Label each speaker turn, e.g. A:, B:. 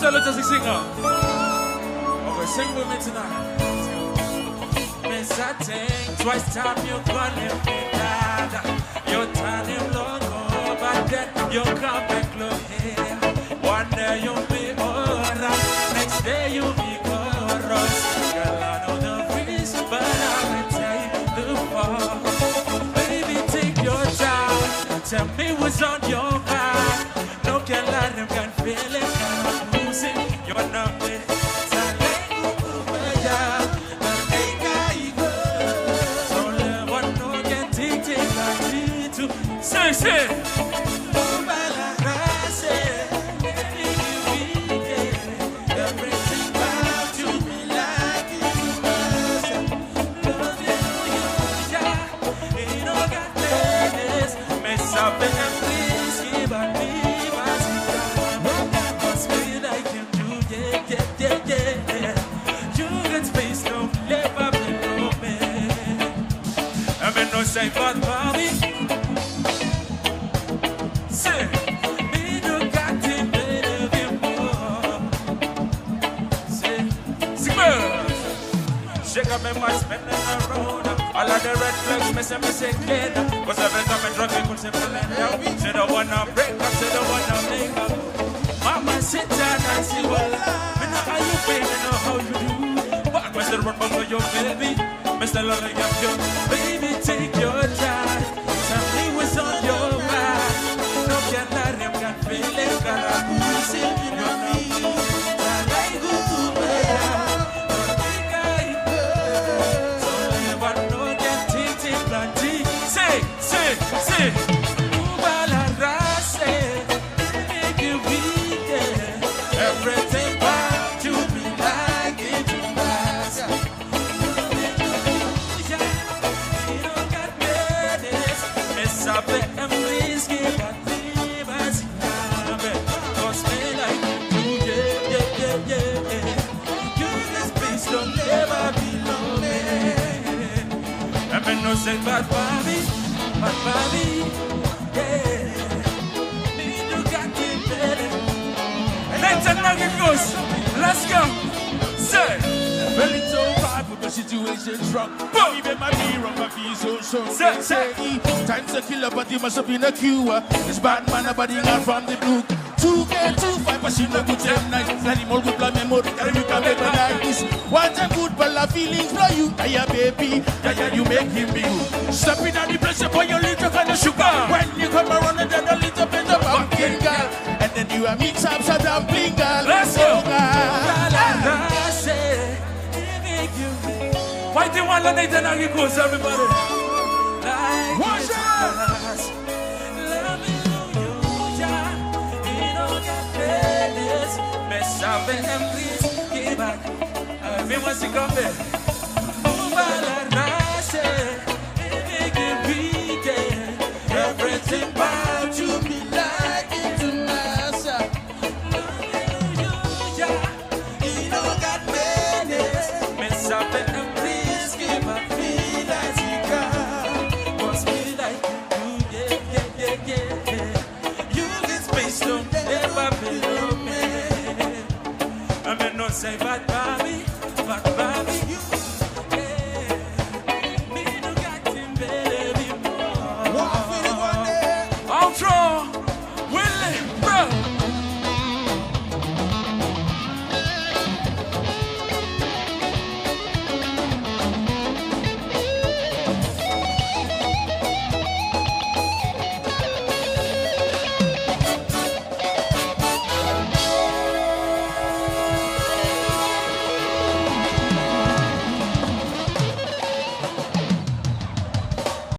A: solo just a singer. Okay, sing with me tonight. Miss I think twice time you call him dad. You turn him loco, but then you come back low here. One day you'll be alright, next day you'll be chorus. Girl, I know the reason, but I will take the fall. Baby, take your time. Tell me what's on your mind. No can let him can feel it. I'm losing. You're not me. Say. Say but mommy, say me no got to believe you more. Say, shake up my spending around. All of the red flags, me say kid. Cause every time I drunk, I could say down. Say don't wanna break up, say don't wanna make up. Mama sit down and see what me know how you feel, me know how you do. But I still run for your baby. Me still love you, baby. Take your time. Tell me what's on your mind. No can let him can feel it. Gotta lose it. You know me. I like you to be out. Don't think I could. So never know that take plenty. Say. Make you weak. Everything about you be like it to pass. Please give a thing as cause me like yeah. You this place don't never be lonely. I mean no say but Bobby, yeah. Me do got to better. Let's let's go. Say
B: Well, it's so hard with the situation drunk. Even my hero, my feel so strong. Say, time's a killer, but you must have been a cure. This bad man, a body out from the blue. 2K, 2-5, but she no good time night. Animal good blood memory, carry you can make a like this. One time good, but la feelings blow you. Yeah, baby, yeah, you make him be good. Stepping on the pressure for your little kind of sugar. When you come around and then a little bit of pumpkin girl. And then you a mix up some dumpling girl.
A: Let's go. Why do you want to let that you goes, everybody? Like
B: what's up?
A: Mess up and please give back. We must go there. Everything about you be like it to master. You know got menace. Mess up and please give back. Feel as you can. Cause me like you do, yeah. You get space, don't ever below me. I mean, no say bad, Bobby.